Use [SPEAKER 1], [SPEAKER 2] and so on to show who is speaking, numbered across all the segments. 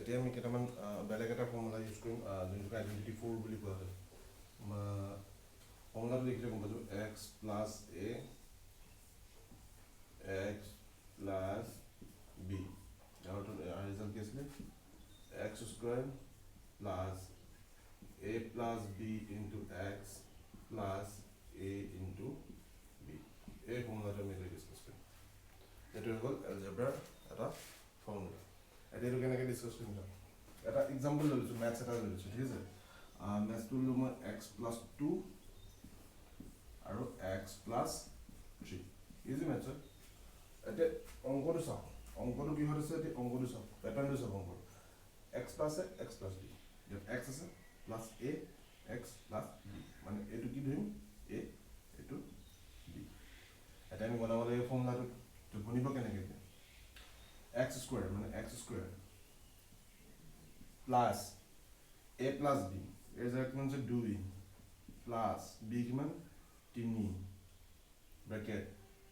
[SPEAKER 1] এতিয়া আমি কেইটামান বেলেগ এটা ফৰ্মুলা ইউজ কৰিম যোনটোক আইডেণ্টিটি 4 বুলি কোৱা হয় ফৰ্মুলাটো দেখিলে গম পাইছোঁ x plus a x plus b আৰু ৰিজাল্ট কি আছিলে x square plus a plus b into x plus a into b এই ফৰ্মুলাটো আমি এতিয়া ডিছকাছ কৰিম এইটো হৈ গ'ল এলজেব্ৰাৰ এটা ফৰ্মুলা এতিয়া এইটো কেনেকৈ ডিছকাছ কৰিম এটা এক্সাম্পল লৈ লৈছোঁ মেথছ এটা লৈ লৈছোঁ ঠিক আছে মেথছটো ল'লোঁ মই এক্স প্লাছ 2 আৰু এক্স প্লাছ 3 ইজি মেথছ হয় এতিয়া অংকটো চাওক অংকটো কিহত আছে এতিয়া অংকটো চাওক পেটাৰ্ণটো চাওক অংকটো x plus a x plus B ইয়াত এক্স আছে plus a x plus B মানে এইটো কি ধৰিম এ এইটো বি এতিয়া আমি বনাব লাগিব ফৰ্মুলাটো বনিব কেনেকৈ এতিয়া এক্স স্কুৱাৰ মানে x square plus a plus B এই জেগাত কিমান আছে 2 প্লাছ বি কিমান 3 ব্ৰেকেট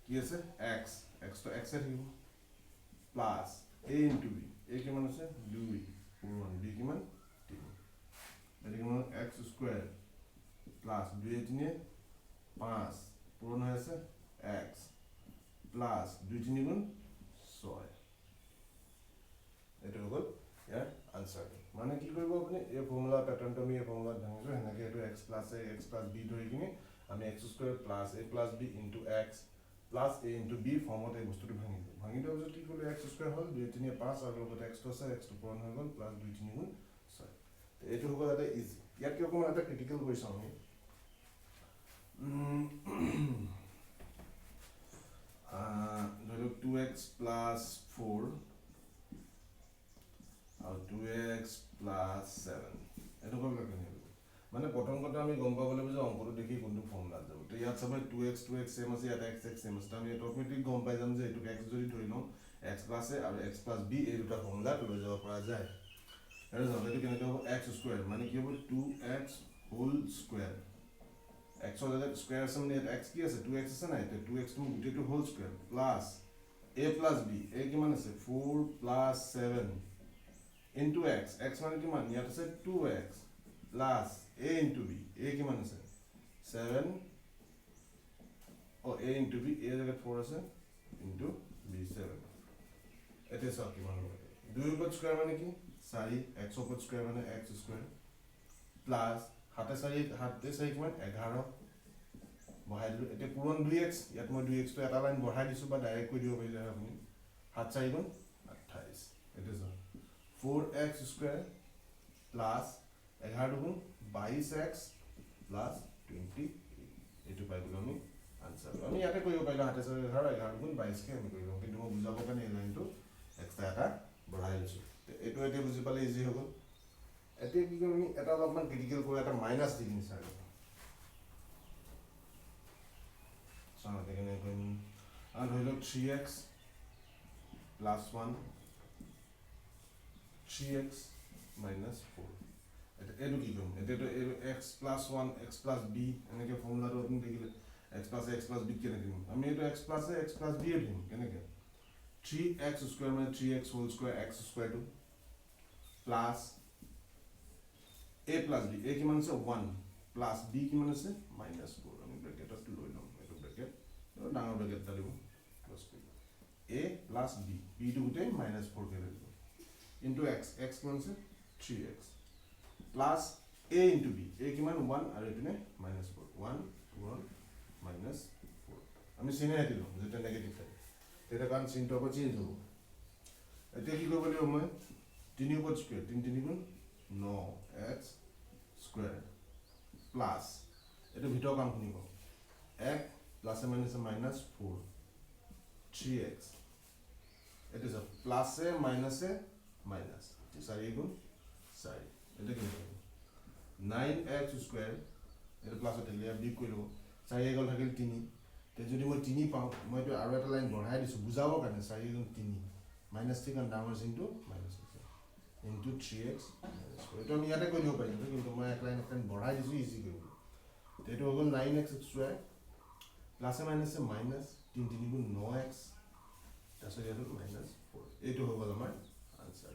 [SPEAKER 1] কি আছে এক্স এক্সটো এক্সে থাকিব plus a into B A কিমান আছে 2 পূৰণ বি কিমান 3 এইটো কিমান এক্স স্কুৱাৰ প্লাছ 2 3 5 পূৰণ হৈ আছে এক্স প্লাছ 2 3 গুণ 6 এইটো হৈ গ'ল ইয়াৰ আনচাৰটো মানে কি কৰিব আপুনি এই ফৰ্মুলা পেটাৰ্ণটো আমি এই ফৰ্মুলাত ভাঙিছোঁ সেনেকৈ এইটো x plus a x plus b ধৰি কিনি আমি x square plus a plus b into x plus a into b ফৰ্মত এই বস্তুটো ভাঙি দিওঁ ভাঙি দিয়াৰ পিছত কি কৰিলোঁ এক্স স্কুৱাৰ হ'ল 2 3 5 আৰু লগতে এক্সটো আছে এক্সটো পূৰণ হৈ গ'ল প্লাছ 2 3 গুণ 6 এইটো হৈ গ'ল এটা ইজি ইয়াত কি অকণমান এটা ক্ৰিটিকেল কৰি চাওঁ আমি ধৰি লওক 2x প্লাছ 4 আৰু 2x প্লাছ 7 এনেকুৱাবিলাক কেনেকৈ মানে প্ৰথম কথা আমি গম পাব লাগিব যে অংকটো দেখি কোনটো ফৰ্মুলাত যাব তো ইয়াত চাব 2x চেম আছে ইয়াত x চেম আছে আমি এইটো অট'মেটিক গম পাই যাম যে এইটোক x যদি ধৰি লওঁ x প্লাছ এ আৰু x প্লাছ বি এই দুটা ফৰ্মুলাত লৈ যাব পৰা যায় আৰু যাওক এইটো কেনেকৈ হ'ব x স্কুৱাৰ মানে কি হ'ব 2x হোল স্কুৱাৰ এক্সৰ জেগাত স্কুৱাৰ আছে মানে ইয়াত x কি আছে 2x আছে নাই এতিয়া 2x টো গোটেইটো whole square plus a plus b a কিমান আছে 4 প্লাছ 7 into x x মানে কিমান ইয়াত আছে 2x plus a into b a কিমান আছে 7 a into b a জেগাত 4 আছে into b 7 এতিয়া চাওক কিমান হ'ব 2 ওপৰত স্কয়াৰ মানে কি 4 x ওপৰত স্কয়াৰ মানে x স্কয়াৰ প্লাছ 7 কিমান 11 বহাই দিলোঁ এতিয়া পূৰণ 2x ইয়াত মই 2x টো এটা লাইন বঢ়াই দিছোঁ বা ডাইৰেক্ট কৈ দিব পাৰিলে আপুনি 7 4 গুণ 28 এতিয়া চাওক 4x স্কুৱাৰ প্লাছ 11 গুণ 22x প্লাছ 28 এইটো পাই গ'লোঁ আমি আনচাৰ আমি ইয়াতে কৰিব পাৰিলোঁ 7 4 11 গুণ 22কে আমি কৰিলোঁ কিন্তু মই বুজাবৰ কাৰণে এই লাইনটো এক্সট্ৰা এটা বঢ়াই লৈছোঁ এইটো এতিয়া বুজি পালে ইজি হৈ গ'ল এতিয়া কি কৰিম আমি এটা অলপমান ক্ৰিটিকেল কৰি এটা মাইনাছ দি দিম চাই চাওঁ এতিয়া কেনেকৈ কৰিম ধৰি লওক 3x প্লাছ 1 3x minus 4 এইটো কি কৰিম এতিয়াতো x plus 1 x plus b এনেকৈ ফৰ্মুলাটো আপুনি দেখিলে x plus b কেনেকৈ দিম আমি এইটো x plus a x plus b দিম কেনেকৈ 3x স্কুৱাৰ মানে 3x হোল স্কুৱাৰ x স্কুৱাৰটো plus a plus b a কিমান আছে 1 প্লাছ b কিমান আছে -4 আমি ব্ৰেকেটত লৈ ল'ম এইটো ব্ৰেকেট ডাঙৰ ব্ৰেকেট এটা দিব ক্লোজ কৰি a plus b b টো গোটেই -4 কে দিব into x x কিমান আছে 3x plus a into b a কিমান 1 আৰু এপিনে -4 1 -4 আমি চিনে দিলো যেটা নেগেটিভ থাকে এটা কাৰণ চিনটো আকৌ চেঞ্জ হ'ব এতিয়া কি কৰিব লাগিব মই 3 ওপৰত স্কয়াৰ 3 3 গুণ 9x স্কয়াৰ প্লাছ এটা ভিতৰ কাম শুনিব 1 প্লাছ এ -4 3x এটা সব প্লাছ এ মাইনাস এ মাইনাস 4 গুণ 4 এটা কি হ'ব 9x স্কয়াৰ এটা প্লাস থাকিলে বি কৈ লব 4 গল থাকিল 3 তে যদি মই 3 পাওঁ মই তো আৰু এটা লাইন বঢ়াই দিছো বুজাবৰ কাৰণে 4 গুণ 3 মাইনাস ঠিক আৰু ডাঙৰ চিনটো মাইনাস into 3x এটা আমি ইয়াতে কৈ দিব পাৰিম কিন্তু মই এক লাইন বঢ়াই দিছো ইজি কৰিব তেটো হৈ গল 9x স্কয়াৰ প্লাস এ মাইনাস 3 3 গুণ 9x তাৰপিছত ইয়াত -4 এইটো হৈ গল আমাৰ আছে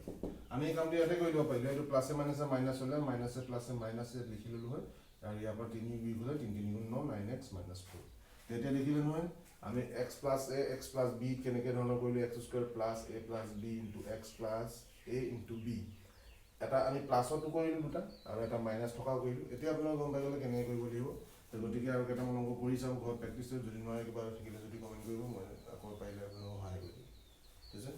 [SPEAKER 1] আমি এই কামটো ইয়াতে কৰি দিব পাৰিলোঁ এইটো প্লাছে মাইনাছে মাইনাছ হ'লে মাইনাছে প্লাছে মাইনাছে লিখি ল'লোঁ হয় আৰু ইয়াৰ পৰা 3 বিয়োগ হ'লে 3 3 গুণ 9 9x মাইনাছ 4 তেতিয়া দেখিলে নহয় আমি x plus a x plus b কেনেকৈ ধৰণৰ কৰিলোঁ x square plus a plus b into x plus a into b এটা আমি প্লাছতো কৰিলোঁ দুটা আৰু এটা মাইনাছ থকাও কৰিলোঁ এতিয়া আপোনালোকে গম পাই গ'লে কেনেকৈ কৰিব লাগিব গতিকে আৰু কেইটামান অংক কৰি চাওঁ ঘৰত প্ৰেক্টিছ যদি নোৱাৰে কিবা থাকিলে যদি কমেণ্ট কৰিব মই আকৌ পাৰিলে আপোনালোকক সহায় কৰিম ঠিক আছে